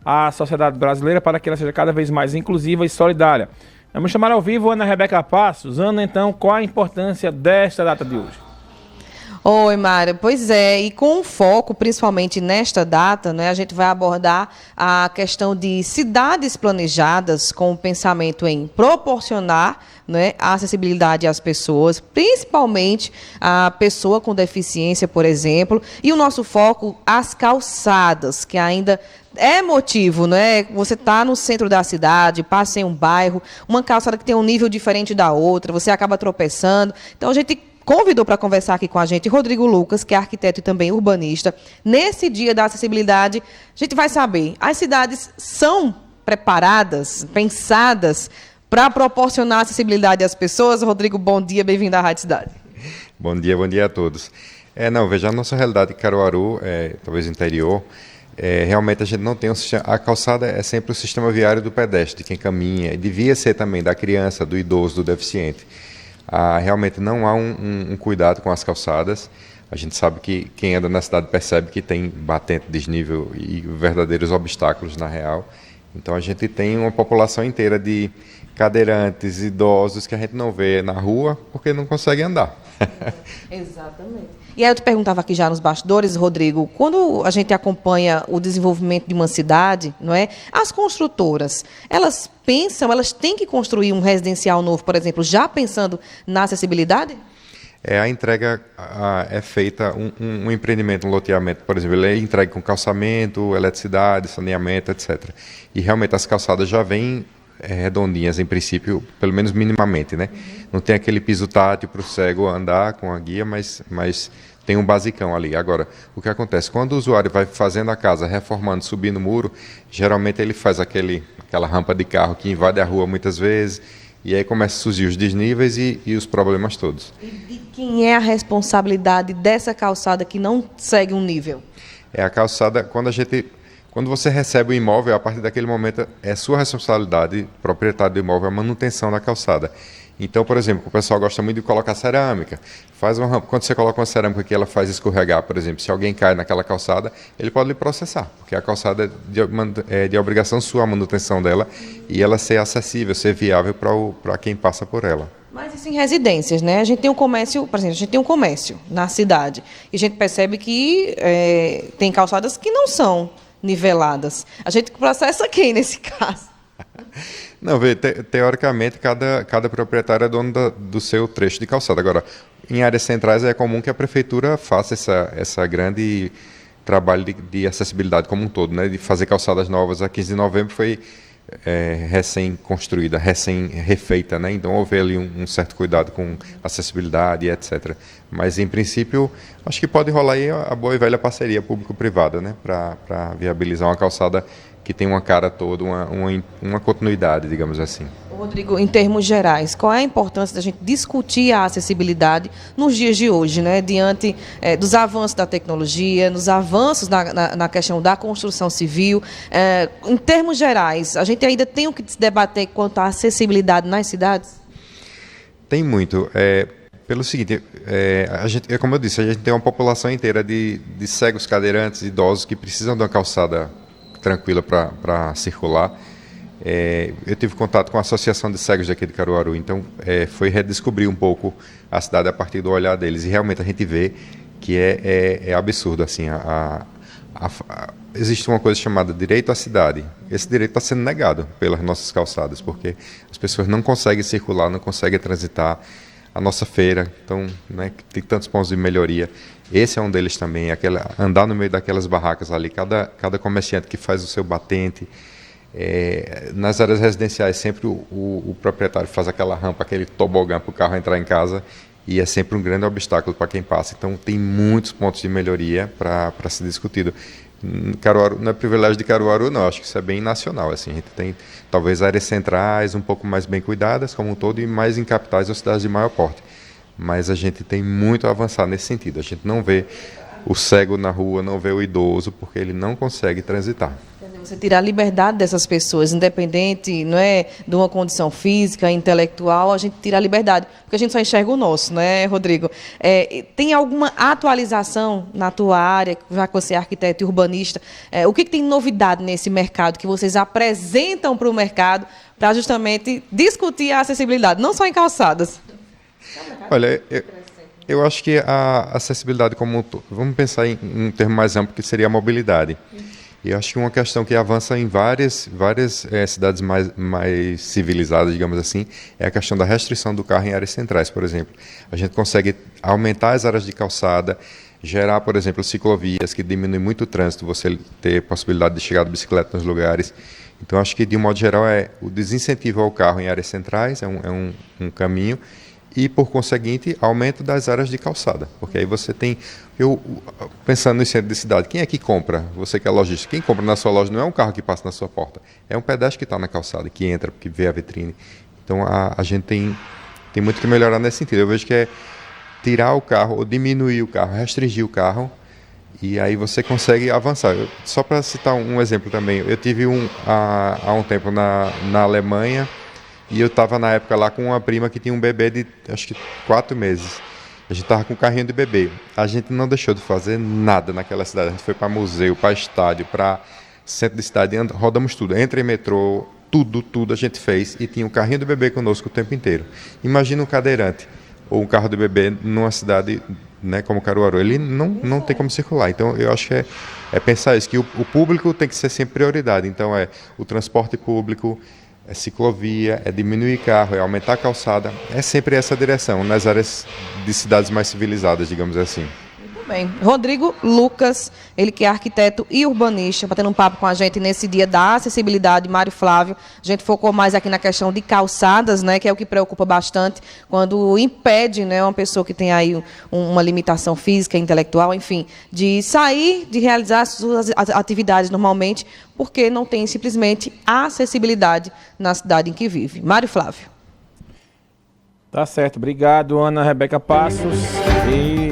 à sociedade brasileira para que ela seja cada vez mais inclusiva e solidária. Vamos chamar ao vivo Ana Rebeca Passos. Ana, então, qual a importância desta data de hoje? Oi, Mário. Pois é, e com foco principalmente nesta data, né, a gente vai abordar a questão de cidades planejadas com o pensamento em proporcionar, né, a acessibilidade às pessoas, principalmente a pessoa com deficiência, por exemplo, e o nosso foco, as calçadas, que ainda é motivo, né? Você está no centro da cidade, passa em um bairro, uma calçada que tem um nível diferente da outra, você acaba tropeçando. Então, a gente convidou para conversar aqui com a gente Rodrigo Lucas, que é arquiteto e também urbanista. Nesse dia da acessibilidade, a gente vai saber, as cidades são preparadas, pensadas para proporcionar acessibilidade às pessoas? Rodrigo, bom dia, bem-vindo à Rádio Cidade. Bom dia a todos. Veja, a nossa realidade de Caruaru, talvez interior, realmente a gente não tem um sistema, a calçada é sempre o sistema viário do pedestre, de quem caminha, e devia ser também da criança, do idoso, do deficiente. Realmente não há um cuidado com as calçadas. A gente sabe que quem anda na cidade percebe que tem batente, desnível e verdadeiros obstáculos na real. Então a gente tem uma população inteira de cadeirantes, idosos que a gente não vê na rua porque não consegue andar. Exatamente. E aí eu te perguntava aqui já nos bastidores, Rodrigo, quando a gente acompanha o desenvolvimento de uma cidade, não é? As construtoras, elas pensam, elas têm que construir um residencial novo, por exemplo, já pensando na acessibilidade? A entrega é feita, um empreendimento, um loteamento, por exemplo, ele é entregue com calçamento, eletricidade, saneamento, etc. E realmente as calçadas já vêm redondinhas, em princípio, pelo menos minimamente, né? Não tem aquele piso tátil para o cego andar com a guia, mas tem um basicão ali. Agora, o que acontece? Quando o usuário vai fazendo a casa, reformando, subindo o muro, geralmente ele faz aquela rampa de carro que invade a rua muitas vezes, e aí começam a surgir os desníveis e os problemas todos. E de quem é a responsabilidade dessa calçada que não segue um nível? A calçada, quando você recebe o imóvel, a partir daquele momento é sua responsabilidade, proprietário do imóvel, a manutenção da calçada. Então, por exemplo, o pessoal gosta muito de colocar cerâmica. Quando você coloca uma cerâmica que ela faz escorregar, por exemplo, se alguém cai naquela calçada, ele pode lhe processar, porque a calçada é de obrigação sua a manutenção dela e ela ser acessível, ser viável para quem passa por ela. Mas isso em residências, né? A gente tem um comércio, por exemplo, a gente tem um comércio na cidade e a gente percebe que tem calçadas que não são niveladas. A gente processa quem nesse caso? Não, teoricamente, cada proprietário é dono do seu trecho de calçada. Agora, em áreas centrais é comum que a prefeitura faça essa grande trabalho de acessibilidade como um todo, né? De fazer calçadas novas. A 15 de novembro foi recém-construída, recém-refeita, né? Então houve ali um certo cuidado com acessibilidade e etc. Mas, em princípio, acho que pode rolar aí a boa e velha parceria público-privada, né? Para viabilizar uma calçada que tem uma cara toda, uma continuidade, digamos assim. Rodrigo, em termos gerais, qual é a importância da gente discutir a acessibilidade nos dias de hoje, né? Diante dos avanços da tecnologia, nos avanços na questão da construção civil? Em termos gerais, a gente ainda tem o que se debater quanto à acessibilidade nas cidades? Tem muito. Pelo seguinte, como eu disse, a gente tem uma população inteira de cegos, cadeirantes, idosos que precisam de uma calçada tranquila para circular. Eu tive contato com a Associação de Cegos daqui de Caruaru, então foi redescobrir um pouco a cidade a partir do olhar deles, e realmente a gente vê que é absurdo. Assim, existe uma coisa chamada direito à cidade. Esse direito está sendo negado pelas nossas calçadas, porque as pessoas não conseguem circular, não conseguem transitar. A nossa feira, então, né, tem tantos pontos de melhoria. Esse é um deles também, andar no meio daquelas barracas ali, cada comerciante que faz o seu batente. Nas áreas residenciais, sempre o proprietário faz aquela rampa, aquele tobogã para o carro entrar em casa, e é sempre um grande obstáculo para quem passa. Então, tem muitos pontos de melhoria para ser discutido. Caruaru, não é privilégio de Caruaru, não, acho que isso é bem nacional. Assim, a gente tem talvez áreas centrais um pouco mais bem cuidadas, como um todo, e mais em capitais ou cidades de maior porte. Mas a gente tem muito a avançar nesse sentido. A gente não vê o cego na rua, não vê o idoso, porque ele não consegue transitar. Você tira a liberdade dessas pessoas, independente, não é, de uma condição física, intelectual, a gente tira a liberdade, porque a gente só enxerga o nosso, não é, Rodrigo? Tem alguma atualização na tua área, já que você é arquiteto e urbanista, o que tem novidade nesse mercado que vocês apresentam para o mercado para justamente discutir a acessibilidade, não só em calçadas? Olha, eu acho que a acessibilidade como um todo, vamos pensar em um termo mais amplo, que seria a mobilidade. E eu acho que uma questão que avança em várias cidades mais civilizadas, digamos assim, é a questão da restrição do carro em áreas centrais, por exemplo. A gente consegue aumentar as áreas de calçada, gerar, por exemplo, ciclovias, que diminuem muito o trânsito, você ter possibilidade de chegar de bicicleta nos lugares. Então, acho que, de um modo geral, o desincentivo ao carro em áreas centrais é um caminho, e, por conseguinte, aumento das áreas de calçada. Porque aí você tem... pensando no centro de cidade, quem é que compra? Você que é lojista. Quem compra na sua loja não é um carro que passa na sua porta. É um pedestre que está na calçada, que entra, que vê a vitrine. Então, a gente tem muito que melhorar nesse sentido. Eu vejo que é tirar o carro, ou diminuir o carro, restringir o carro, e aí você consegue avançar. Só para citar um exemplo também, eu tive há um tempo na Alemanha, e eu estava na época lá com uma prima que tinha um bebê de, acho que 4 meses. A gente estava com um carrinho de bebê. A gente não deixou de fazer nada naquela cidade. A gente foi para museu, para estádio, para centro de cidade, rodamos tudo. Entre metrô, tudo a gente fez. E tinha um carrinho de bebê conosco o tempo inteiro. Imagina um cadeirante ou um carro de bebê numa cidade, né, como Caruaru. Ele não tem como circular. Então, eu acho que é pensar isso, que o público tem que ser sempre prioridade. Então, o transporte público, é ciclovia, é diminuir carro, é aumentar a calçada, é sempre essa direção, nas áreas de cidades mais civilizadas, digamos assim. Muito bem. Rodrigo Lucas, ele que é arquiteto e urbanista, batendo um papo com a gente nesse dia da acessibilidade. Mário Flávio, a gente focou mais aqui na questão de calçadas, né, que é o que preocupa bastante, quando impede, né, uma pessoa que tem aí uma limitação física, intelectual, enfim, de sair, de realizar suas atividades normalmente, porque não tem simplesmente a acessibilidade na cidade em que vive. Mário Flávio. Tá certo. Obrigado, Ana Rebeca Passos.